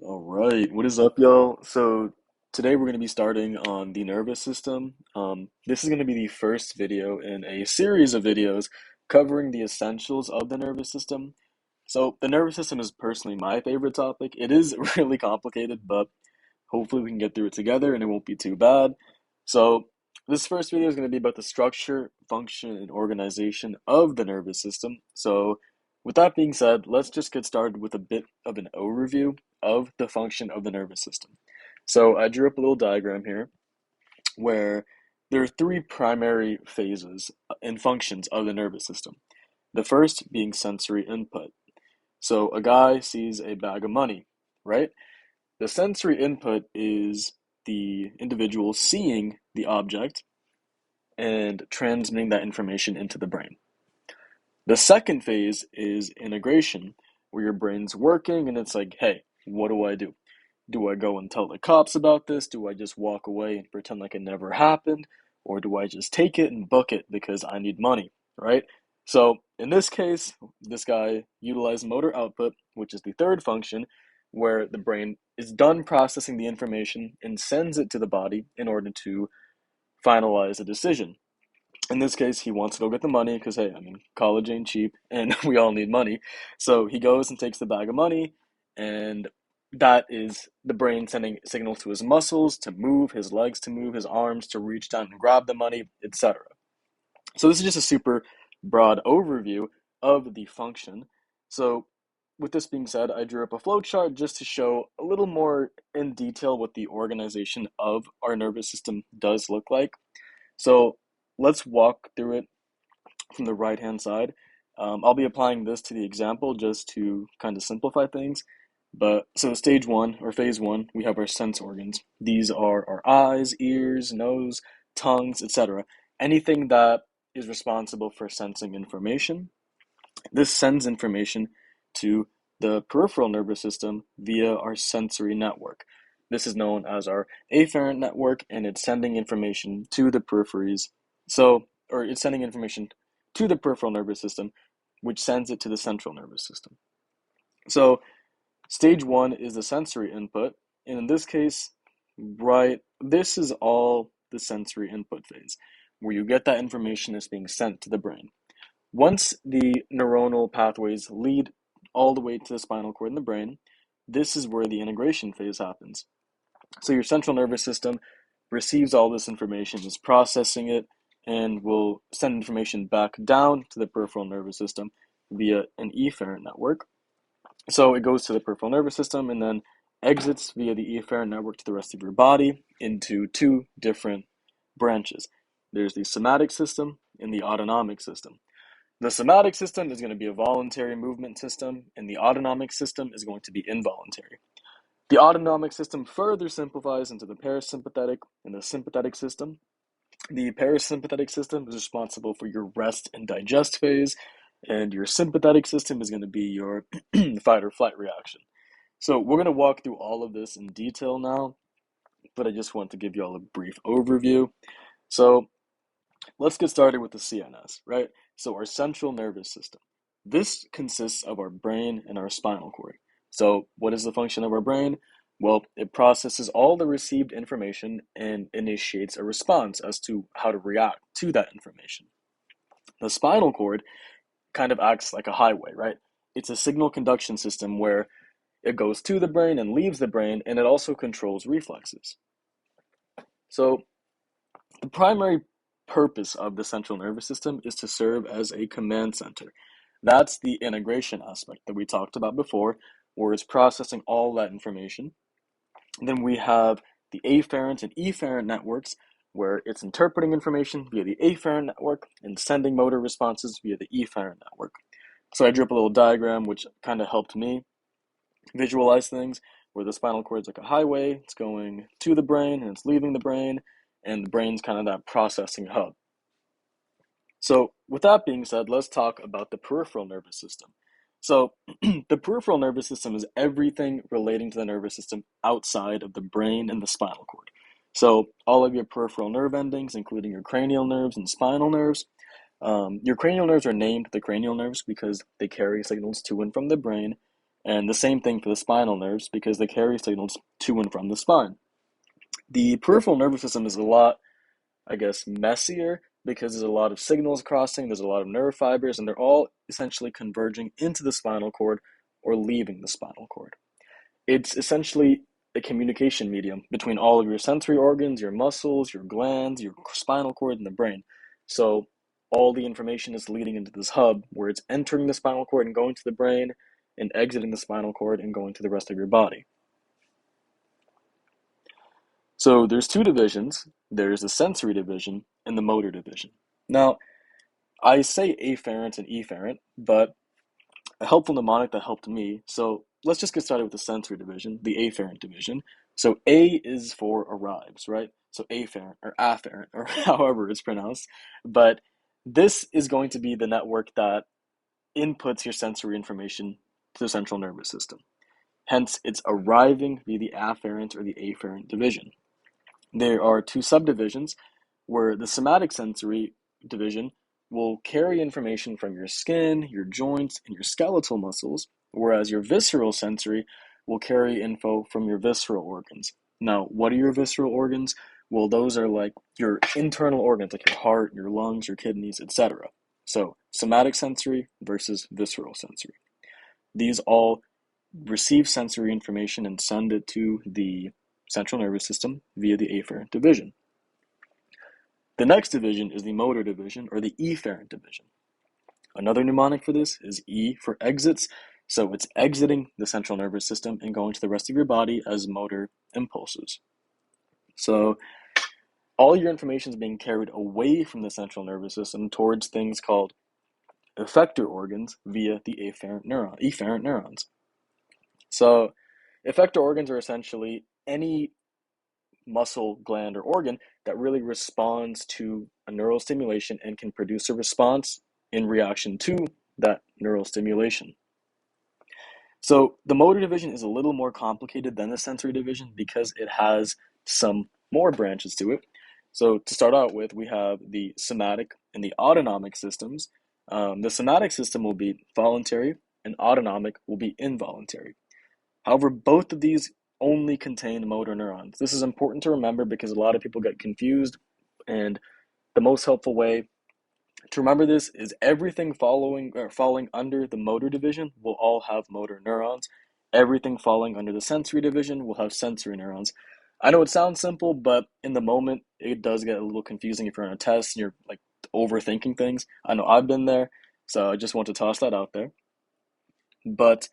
All right, what is up, y'all? So today we're going to be starting on the nervous system. This is going to be the first video in a series of videos covering the essentials of the nervous system. So the nervous system is personally my favorite topic. It is really complicated, but hopefully we can get through it together and it won't be too bad. So this first video is going to be about the structure, function, and organization of the nervous system. So with that being said, let's just get started with a bit of an overview of the function of the nervous system. So I drew up a little diagram here where there are three primary phases and functions of the nervous system. The first being sensory input. So a guy sees a bag of money, right? The sensory input is the individual seeing the object and transmitting that information into the brain. The second phase is integration, where your brain's working and it's like, hey, what do I do? Do I go and tell the cops about this? Do I just walk away and pretend like it never happened? Or do I just take it and book it because I need money, right? So in this case, this guy utilized motor output, which is the third function, where the brain is done processing the information and sends it to the body in order to finalize a decision. In this case, he wants to go get the money because, hey, I mean, college ain't cheap and we all need money. So he goes and takes the bag of money, and that is the brain sending signals to his muscles to move, his legs to move, his arms to reach down and grab the money, etc. So this is just a super broad overview of the function. So with this being said, I drew up a flowchart just to show a little more in detail what the organization of our nervous system does look like. So let's walk through it from the right hand side. I'll be applying this to the example just to kind of simplify things. But so stage one or phase one, we have our sense organs. These are our eyes, ears, nose, tongues, etc. Anything that is responsible for sensing information. This sends information to the peripheral nervous system via our sensory network. This is known as our afferent network, and it's sending information to the peripheries. Or it's sending information to the peripheral nervous system, which sends it to the central nervous system. So, stage one is the sensory input, and in this case, right, this is all the sensory input phase, where you get that information that's being sent to the brain. Once the neuronal pathways lead all the way to the spinal cord in the brain, this is where the integration phase happens. So your central nervous system receives all this information, is processing it, and will send information back down to the peripheral nervous system via an efferent network. So it goes to the peripheral nervous system and then exits via the efferent network to the rest of your body into two different branches. There's the somatic system and the autonomic system. The somatic system is going to be a voluntary movement system, and the autonomic system is going to be involuntary. The autonomic system further simplifies into the parasympathetic and the sympathetic system. The parasympathetic system is responsible for your rest and digest phase, and your sympathetic system is going to be your fight or flight reaction. So, we're going to walk through all of this in detail now, but I just want to give you all a brief overview. So, let's get started with the CNS, right? So, our central nervous system. This consists of our brain and our spinal cord. So, what is the function of our brain? Well, it processes all the received information and initiates a response as to how to react to that information. The spinal cord kind of acts like a highway, right? It's a signal conduction system where it goes to the brain and leaves the brain, and it also controls reflexes. So, the primary purpose of the central nervous system is to serve as a command center. That's the integration aspect that we talked about before, where it's processing all that information. And then we have the afferent and efferent networks, where it's interpreting information via the afferent network and sending motor responses via the efferent network. So I drew up a little diagram which kind of helped me visualize things, where the spinal cord is like a highway, it's going to the brain and it's leaving the brain, and the brain's kind of that processing hub. So, with that being said, let's talk about the peripheral nervous system. So, the peripheral nervous system is everything relating to the nervous system outside of the brain and the spinal cord. So, all of your peripheral nerve endings, including your cranial nerves and spinal nerves. Your cranial nerves are named the cranial nerves because they carry signals to and from the brain, And the same thing for the spinal nerves because they carry signals to and from the spine. The peripheral nervous system is a lot, I guess, messier because there's a lot of signals crossing, there's a lot of nerve fibers, and they're all essentially converging into the spinal cord or leaving the spinal cord. It's essentially a communication medium between all of your sensory organs, your muscles, your glands, your spinal cord, and the brain. So all the information is leading into this hub where it's entering the spinal cord and going to the brain and exiting the spinal cord and going to the rest of your body. So there's two divisions. There's the sensory division and the motor division. Now, I say afferent and efferent, but a helpful mnemonic that helped me. So let's just get started with the sensory division, the afferent division. So A is for arrives, right? So afferent, or however it's pronounced. But this is going to be the network that inputs your sensory information to the central nervous system. Hence, it's arriving via the afferent or the afferent division. There are two subdivisions where the somatic sensory division will carry information from your skin, your joints, and your skeletal muscles, whereas your visceral sensory will carry info from your visceral organs. Now, what are your visceral organs? Well, those are like your internal organs, like your heart, your lungs, your kidneys, etc. So, somatic sensory versus visceral sensory. These all receive sensory information and send it to the central nervous system via the afferent division. The next division is the motor division or the efferent division. Another mnemonic for this is E for exits. So it's exiting the central nervous system and going to the rest of your body as motor impulses. So all your information is being carried away from the central nervous system towards things called effector organs via the efferent neurons. So effector organs are essentially any muscle, gland, or organ that really responds to a neural stimulation and can produce a response in reaction to that neural stimulation. So the motor division is a little more complicated than the sensory division because it has some more branches to it. So to start out with, we have the somatic and the autonomic systems. The somatic system will be voluntary and autonomic will be involuntary. However, both of these only contain motor neurons. This is important to remember because a lot of people get confused, and the most helpful way to remember this is everything falling under the motor division will all have motor neurons. Everything falling under the sensory division will have sensory neurons. I know it sounds simple, but in the moment it does get a little confusing if you're on a test and you're like overthinking things. I know I've been there, so I just want to toss that out there. But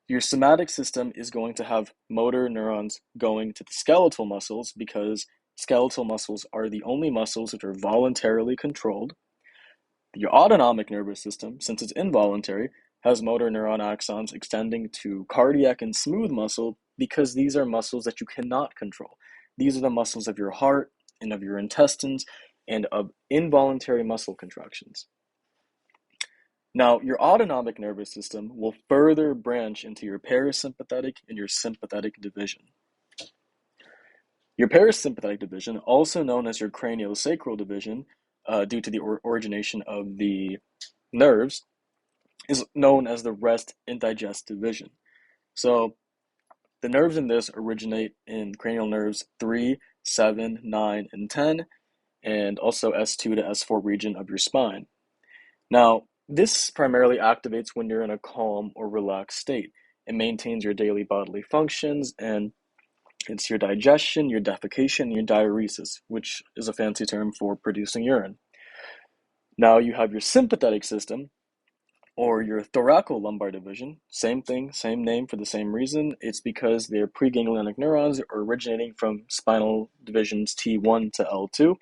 your somatic system is going to have motor neurons going to the skeletal muscles because skeletal muscles are the only muscles which are voluntarily controlled. Your autonomic nervous system, since it's involuntary, has motor neuron axons extending to cardiac and smooth muscle because these are muscles that you cannot control. These are the muscles of your heart and of your intestines and of involuntary muscle contractions. Now, your autonomic nervous system will further branch into your parasympathetic and your sympathetic division. Your parasympathetic division, also known as your craniosacral division, due to the origination of the nerves, is known as the rest and digest division. So, the nerves in this originate in cranial nerves 3, 7, 9, and 10, and also S2 to S4 region of your spine. Now, this primarily activates when you're in a calm or relaxed state. It maintains your daily bodily functions, and it's your digestion, your defecation, your diuresis, which is a fancy term for producing urine. Now you have your sympathetic system, or your thoracolumbar division. Same thing, same name for the same reason. It's because their preganglionic neurons are originating from spinal divisions T1 to L2,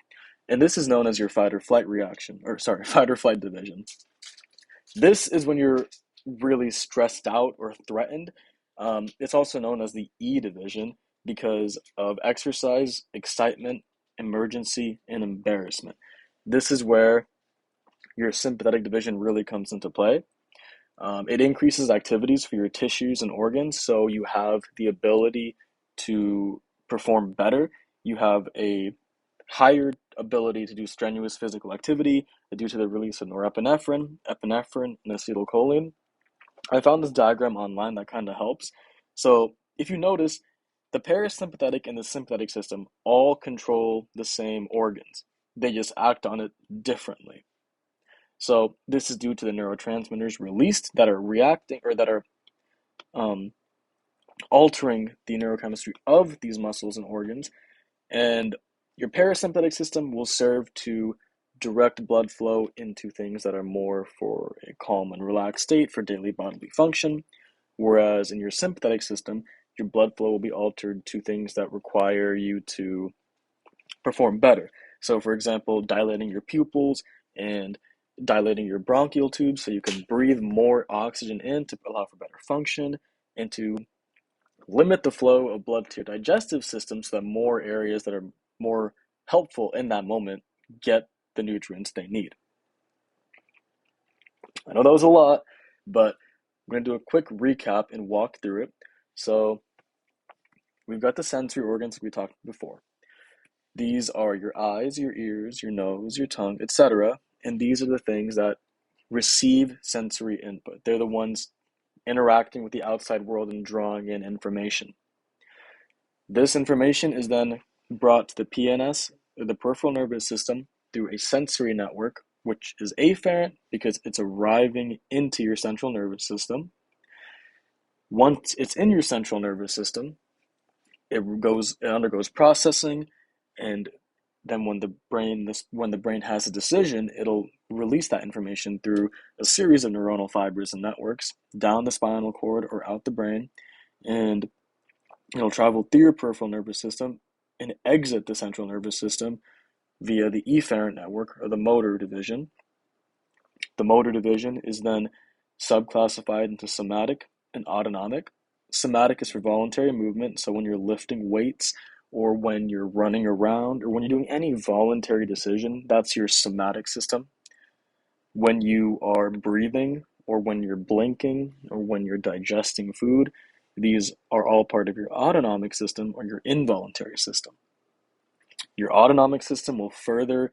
and this is known as your fight or flight fight or flight division. This is when you're really stressed out or threatened. It's also known as the E division because of exercise, excitement, emergency, and embarrassment. This is where your sympathetic division really comes into play. It increases activities for your tissues and organs, so you have the ability to perform better. You have a higher ability to do strenuous physical activity due to the release of norepinephrine, epinephrine, and acetylcholine. I found this diagram online that kind of helps. So if you notice, the parasympathetic and the sympathetic system all control the same organs. They just act on it differently. So this is due to the neurotransmitters released that are reacting or that are um, altering the neurochemistry of these muscles and organs. And your parasympathetic system will serve to direct blood flow into things that are more for a calm and relaxed state for daily bodily function. Whereas in your sympathetic system, your blood flow will be altered to things that require you to perform better. So, for example, dilating your pupils and dilating your bronchial tubes so you can breathe more oxygen in to allow for better function and to limit the flow of blood to your digestive system so that more areas that are more helpful in that moment get the nutrients they need. I know that was a lot, but I'm going to do a quick recap and walk through it. So, we've got the sensory organs we talked before. These are your eyes, your ears, your nose, your tongue, etc. And these are the things that receive sensory input. They're the ones interacting with the outside world and drawing in information. This information is then brought to the PNS, or the peripheral nervous system, through a sensory network, which is afferent because it's arriving into your central nervous system. Once it's in your central nervous system, it undergoes processing, and then when the brain has a decision, it'll release that information through a series of neuronal fibers and networks down the spinal cord or out the brain, and it'll travel through your peripheral nervous system and exit the central nervous system via the efferent network or the motor division. The motor division is then subclassified into somatic and autonomic. Somatic is for voluntary movement, so when you're lifting weights or when you're running around or when you're doing any voluntary decision, that's your somatic system. When you are breathing or when you're blinking or when you're digesting food, these are all part of your autonomic system or your involuntary system. Your autonomic system will further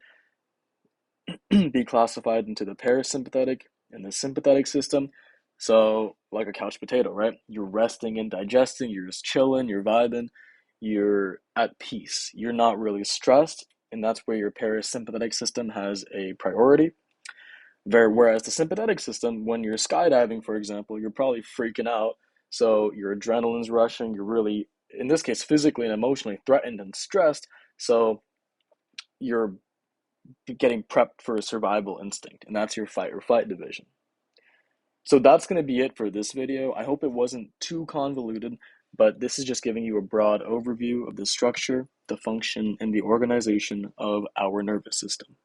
be classified into the parasympathetic and the sympathetic system. So, like a couch potato, right? You're resting and digesting, you're just chilling, you're vibing, you're at peace. You're not really stressed, and that's where your parasympathetic system has a priority. Whereas the sympathetic system, when you're skydiving, for example, you're probably freaking out. So, your adrenaline's rushing, you're really, in this case, physically and emotionally threatened and stressed. So, you're getting prepped for a survival instinct, and that's your fight or flight division. So that's going to be it for this video. I hope it wasn't too convoluted, but this is just giving you a broad overview of the structure, the function, and the organization of our nervous system.